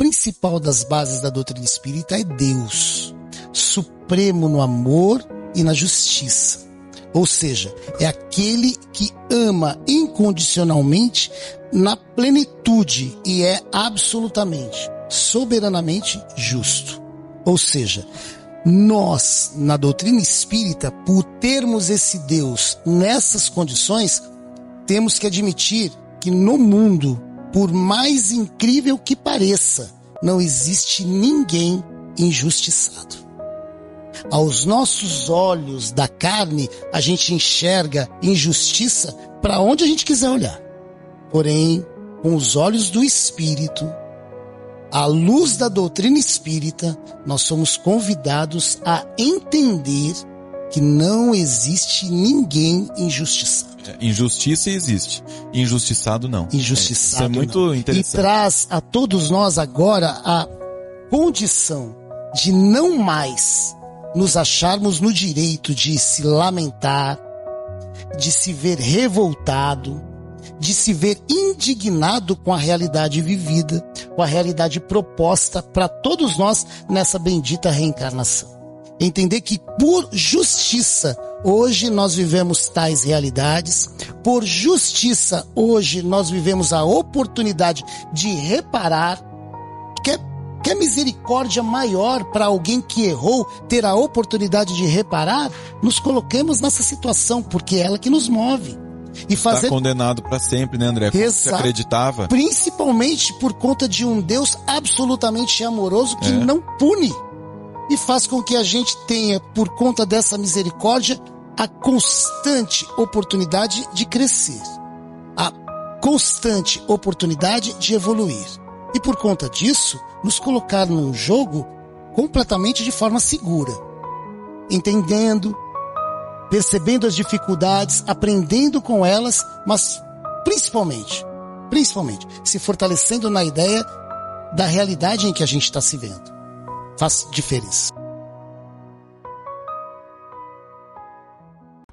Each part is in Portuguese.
principal das bases da doutrina espírita é Deus, supremo no amor e na justiça. Ou seja, é aquele que ama incondicionalmente na plenitude e é absolutamente, soberanamente justo. Ou seja, nós, na doutrina espírita, por termos esse Deus nessas condições, temos que admitir que no mundo, por mais incrível que pareça, não existe ninguém injustiçado. Aos nossos olhos da carne, a gente enxerga injustiça para onde a gente quiser olhar. Porém, com os olhos do Espírito, à luz da doutrina espírita, nós somos convidados a entender que não existe ninguém injustiçado. Injustiça existe, injustiçado não. Injustiçado isso é muito não. interessante. E traz a todos nós agora a condição de não mais nos acharmos no direito de se lamentar, de se ver revoltado, de se ver indignado com a realidade vivida, com a realidade proposta para todos nós nessa bendita reencarnação. Entender que por justiça hoje nós vivemos tais realidades, por justiça hoje nós vivemos a oportunidade de reparar. Quer misericórdia maior para alguém que errou ter a oportunidade de reparar? Nos coloquemos nessa situação, porque é ela que nos move. E fazer... Está condenado para sempre, né, André? Como você acreditava? Principalmente por conta de um Deus absolutamente amoroso que não pune. E faz com que a gente tenha, por conta dessa misericórdia, a constante oportunidade de crescer. A constante oportunidade de evoluir. E por conta disso, nos colocar num jogo completamente de forma segura. Entendendo, percebendo as dificuldades, aprendendo com elas, mas principalmente, se fortalecendo na ideia da realidade em que a gente está se vendo. Faz diferença.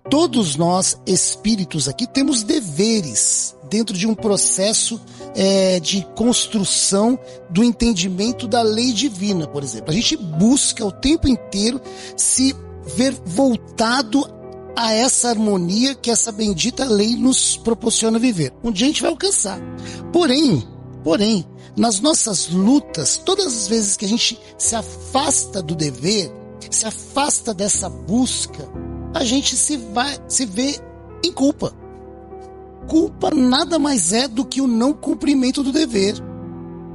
Todos nós, espíritos aqui, temos deveres dentro de um processo de construção do entendimento da lei divina, por exemplo. A gente busca o tempo inteiro se ver voltado a essa harmonia que essa bendita lei nos proporciona viver. Um dia a gente vai alcançar. Porém, nas nossas lutas, todas as vezes que a gente se afasta do dever, se afasta dessa busca, a gente se vê em culpa. Culpa nada mais é do que o não cumprimento do dever.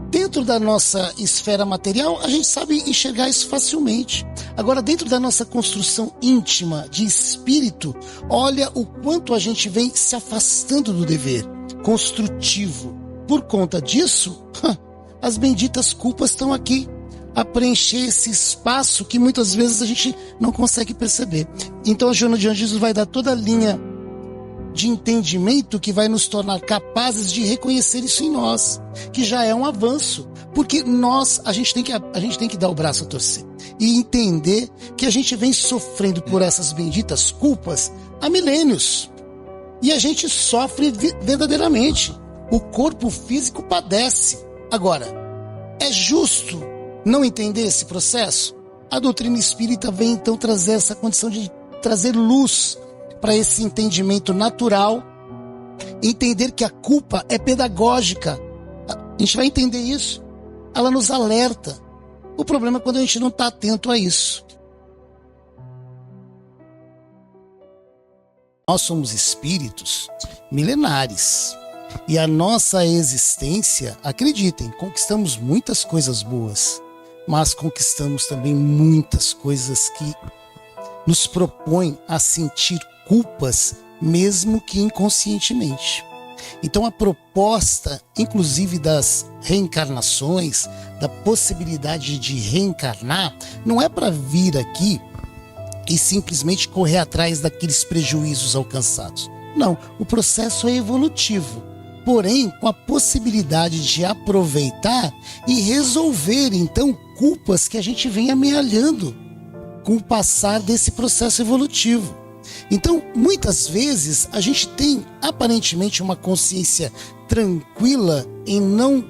Dentro da nossa esfera material, a gente sabe enxergar isso facilmente. Agora, dentro da nossa construção íntima de espírito, olha o quanto a gente vem se afastando do dever construtivo. Por conta disso, as benditas culpas estão aqui a preencher esse espaço que muitas vezes a gente não consegue perceber. Então a Joana de Anjos vai dar toda a linha de entendimento que vai nos tornar capazes de reconhecer isso em nós, que já é um avanço, porque a gente tem que dar o braço a torcer e entender que a gente vem sofrendo por essas benditas culpas há milênios, e a gente sofre verdadeiramente. O corpo físico padece. Agora, é justo não entender esse processo? A doutrina espírita vem então trazer essa condição de trazer luz para esse entendimento natural, entender que a culpa é pedagógica. A gente vai entender isso. Ela nos alerta. O problema é quando a gente não está atento a isso. Nós somos espíritos milenares. E a nossa existência, acreditem, conquistamos muitas coisas boas, mas conquistamos também muitas coisas que nos propõem a sentir culpas, mesmo que inconscientemente. Então a proposta, inclusive das reencarnações, da possibilidade de reencarnar, não é para vir aqui e simplesmente correr atrás daqueles prejuízos alcançados. Não, o processo é evolutivo. Porém, com a possibilidade de aproveitar e resolver, então, culpas que a gente vem amealhando com o passar desse processo evolutivo. Então, muitas vezes, a gente tem, aparentemente, uma consciência tranquila em não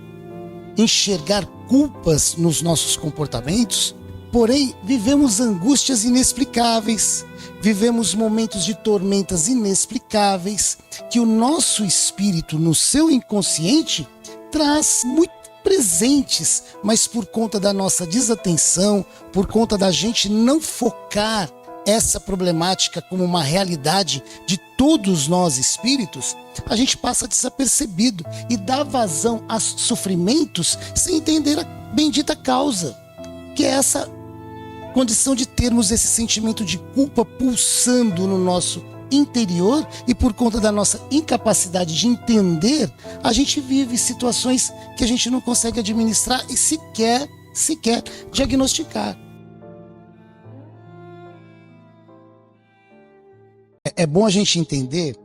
enxergar culpas nos nossos comportamentos, porém vivemos angústias inexplicáveis, vivemos momentos de tormentas inexplicáveis, que o nosso espírito, no seu inconsciente, traz muito presentes, mas por conta da nossa desatenção, por conta da gente não focar essa problemática como uma realidade de todos nós espíritos, a gente passa desapercebido e dá vazão a sofrimentos sem entender a bendita causa, que é essa condição de termos esse sentimento de culpa pulsando no nosso interior, e por conta da nossa incapacidade de entender, a gente vive situações que a gente não consegue administrar e sequer diagnosticar. É bom a gente entender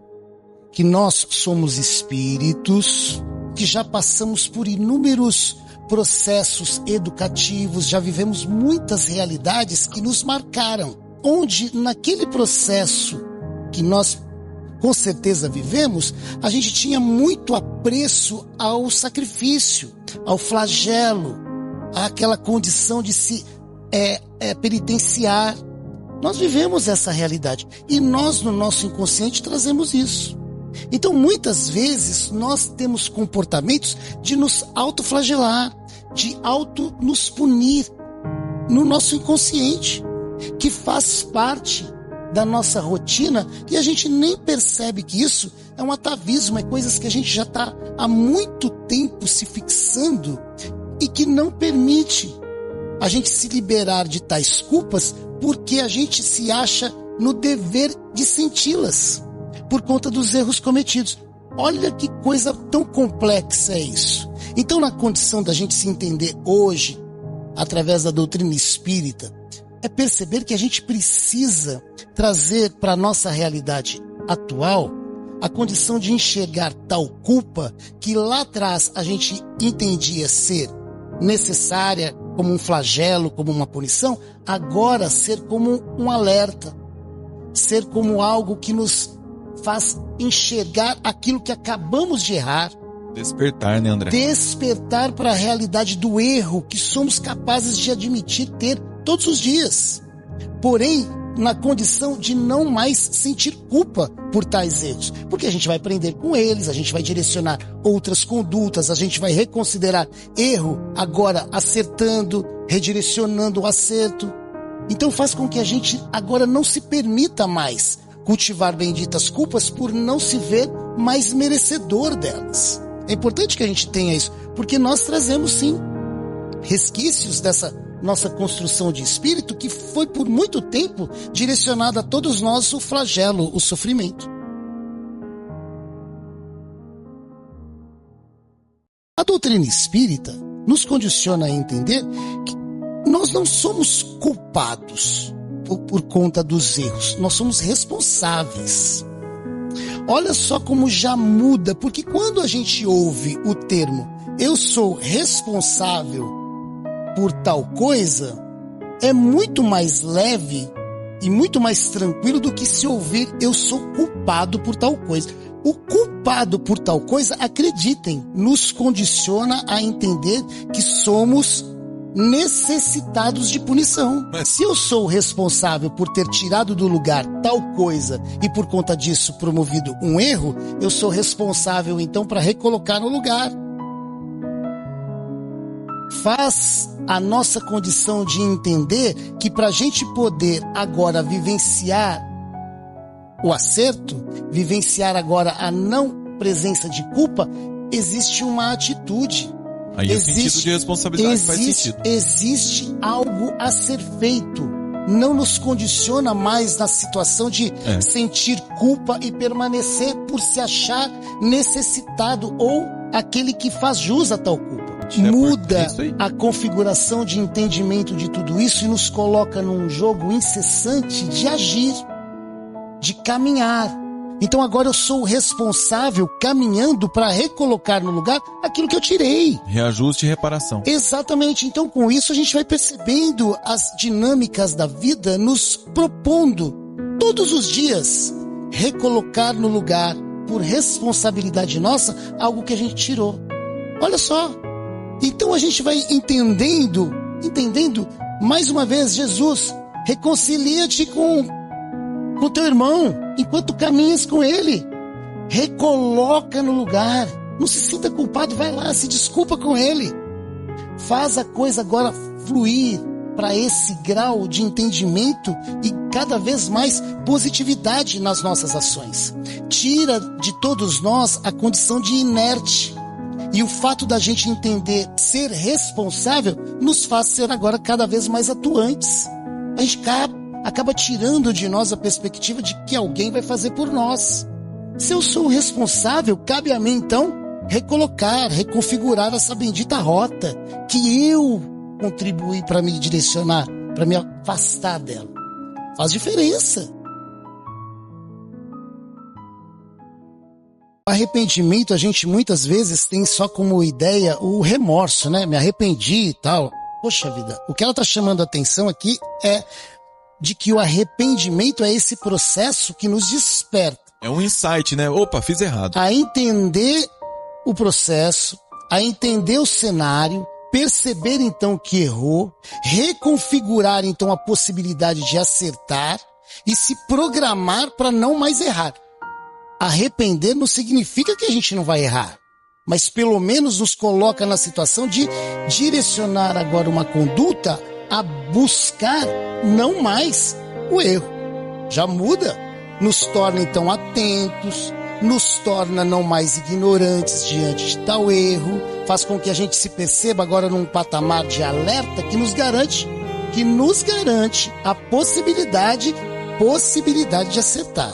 que nós somos espíritos que já passamos por inúmeros processos educativos, já vivemos muitas realidades que nos marcaram, onde naquele processo que nós com certeza vivemos, a gente tinha muito apreço ao sacrifício, ao flagelo, àquela condição de se penitenciar. Nós vivemos essa realidade e nós no nosso inconsciente trazemos isso. Então muitas vezes nós temos comportamentos de nos autoflagelar, de nos punir no nosso inconsciente, que faz parte da nossa rotina e a gente nem percebe que isso é um atavismo, é coisas que a gente já está há muito tempo se fixando e que não permite a gente se liberar de tais culpas, porque a gente se acha no dever de senti-las por conta dos erros cometidos. Olha que coisa tão complexa é isso. Então, na condição da gente se entender hoje, através da doutrina espírita, é perceber que a gente precisa trazer para a nossa realidade atual a condição de enxergar tal culpa que lá atrás a gente entendia ser necessária, como um flagelo, como uma punição, agora ser como um alerta, ser como algo que nos faz enxergar aquilo que acabamos de errar. Despertar, né, André? Despertar para a realidade do erro que somos capazes de admitir ter todos os dias. Porém, na condição de não mais sentir culpa por tais erros. Porque a gente vai aprender com eles, a gente vai direcionar outras condutas, a gente vai reconsiderar erro, agora acertando, redirecionando o acerto. Então faz com que a gente agora não se permita mais cultivar benditas culpas por não se ver mais merecedor delas. É importante que a gente tenha isso, porque nós trazemos sim resquícios dessa nossa construção de espírito que foi por muito tempo direcionada a todos nós o flagelo, o sofrimento. A doutrina espírita nos condiciona a entender que nós não somos culpados por conta dos erros, nós somos responsáveis. Olha só como já muda, porque quando a gente ouve o termo eu sou responsável por tal coisa, é muito mais leve e muito mais tranquilo do que se ouvir eu sou culpado por tal coisa. O culpado por tal coisa, acreditem, nos condiciona a entender que somos necessitados de punição. Se eu sou responsável por ter tirado do lugar tal coisa e por conta disso promovido um erro, eu sou responsável então para recolocar no lugar. Faz a nossa condição de entender que para a gente poder agora vivenciar o acerto, vivenciar agora a não presença de culpa, existe uma atitude. Aí o sentido de responsabilidade faz sentido. Existe algo a ser feito. Não nos condiciona mais na situação de sentir culpa e permanecer por se achar necessitado ou aquele que faz jus a tal culpa. Muda a configuração de entendimento de tudo isso e nos coloca num jogo incessante de agir, de caminhar. Então agora eu sou o responsável caminhando para recolocar no lugar aquilo que eu tirei. Reajuste e reparação. Exatamente. Então com isso a gente vai percebendo as dinâmicas da vida, nos propondo todos os dias recolocar no lugar, por responsabilidade nossa, algo que a gente tirou. Olha só. Então a gente vai entendendo, mais uma vez, Jesus, reconcilia-te com teu irmão, enquanto caminhas com ele. Recoloca no lugar. Não se sinta culpado, vai lá, se desculpa com ele. Faz a coisa agora fluir para esse grau de entendimento e cada vez mais positividade nas nossas ações. Tira de todos nós a condição de inerte. E o fato da gente entender ser responsável nos faz ser agora cada vez mais atuantes. A gente acaba tirando de nós a perspectiva de que alguém vai fazer por nós. Se eu sou o responsável, cabe a mim então recolocar, reconfigurar essa bendita rota que eu contribuí para me direcionar, para me afastar dela. Faz diferença. O arrependimento, a gente muitas vezes tem só como ideia o remorso, né? Me arrependi e tal. Poxa vida, o que ela está chamando a atenção aqui é de que o arrependimento é esse processo que nos desperta. É um insight, né? Opa, fiz errado. A entender o processo, a entender o cenário, perceber então que errou, reconfigurar então a possibilidade de acertar e se programar para não mais errar. Arrepender não significa que a gente não vai errar, mas pelo menos nos coloca na situação de direcionar agora uma conduta a buscar não mais o erro. Já muda, nos torna então atentos, nos torna não mais ignorantes diante de tal erro, faz com que a gente se perceba agora num patamar de alerta que nos garante a possibilidade de acertar.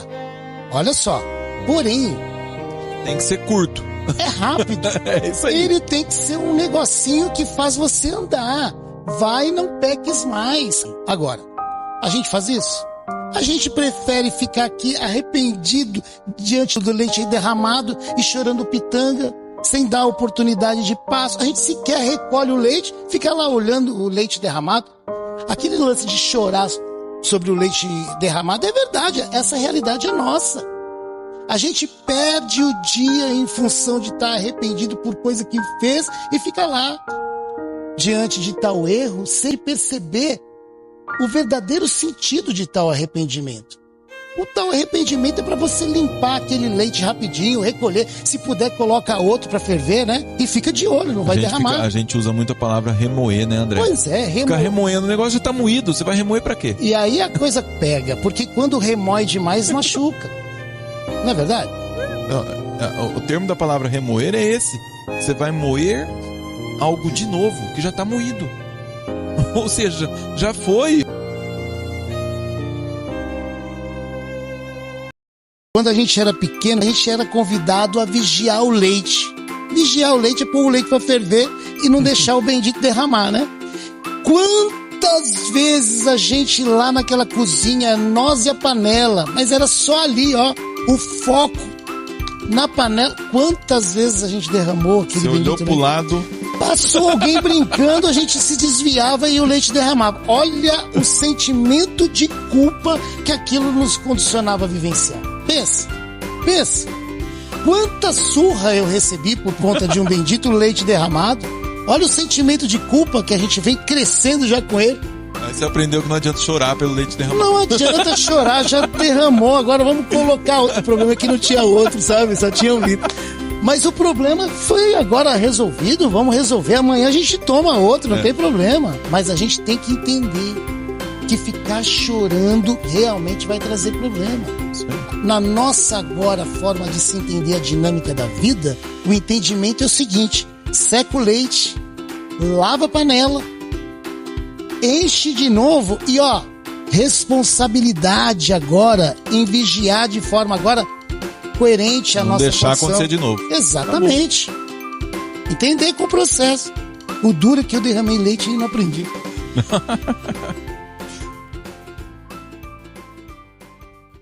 Olha só, porém, tem que ser curto. É rápido. É isso aí. Ele tem que ser um negocinho que faz você andar. Vai, não peques mais. Agora, a gente faz isso? A gente prefere ficar aqui arrependido diante do leite derramado e chorando pitanga, sem dar oportunidade de passo. A gente sequer recolhe o leite, fica lá olhando o leite derramado. Aquele lance de chorar sobre o leite derramado é verdade, essa realidade é nossa. A gente perde o dia em função de estar arrependido por coisa que fez e fica lá diante de tal erro sem perceber o verdadeiro sentido de tal arrependimento. O tal arrependimento é para você limpar aquele leite rapidinho, recolher, se puder coloca outro para ferver, né? E fica de olho, não vai derramar. A gente usa muito a palavra remoer, né, André? Pois é, remoer. Fica remoendo, o negócio já tá moído, você vai remoer para quê? E aí a coisa pega, porque quando remói demais machuca. Não é verdade? O termo da palavra remoer é esse. Você vai moer algo de novo, que já está moído. Ou seja, já foi. Quando a gente era pequeno, a gente era convidado a vigiar o leite. Vigiar o leite é pôr o leite para ferver e não deixar o bendito derramar, né? Quantas vezes a gente lá naquela cozinha, nós e a panela, mas era só ali, ó, o foco na panela. Quantas vezes a gente derramou aquele bendito leite? Você olhou pro lado. Passou alguém brincando, a gente se desviava e o leite derramava. Olha o sentimento de culpa que aquilo nos condicionava a vivenciar. Pensa. Quanta surra eu recebi por conta de um bendito leite derramado. Olha o sentimento de culpa que a gente vem crescendo já com ele. Aí você aprendeu que não adianta chorar pelo leite derramado. Não adianta chorar, já derramou. Agora vamos colocar outro. O problema é que não tinha outro, sabe? Só tinha um litro. Mas o problema foi agora resolvido. Vamos resolver. Amanhã a gente toma outro, não tem problema. Mas a gente tem que entender que ficar chorando realmente vai trazer problema. Na nossa agora forma de se entender a dinâmica da vida, o entendimento é o seguinte: seca o leite, lava a panela, enche de novo e ó, responsabilidade agora em vigiar de forma agora coerente a nossa deixar função. Acontecer de novo. Exatamente. Entender com o processo. O duro é que eu derramei leite e não aprendi.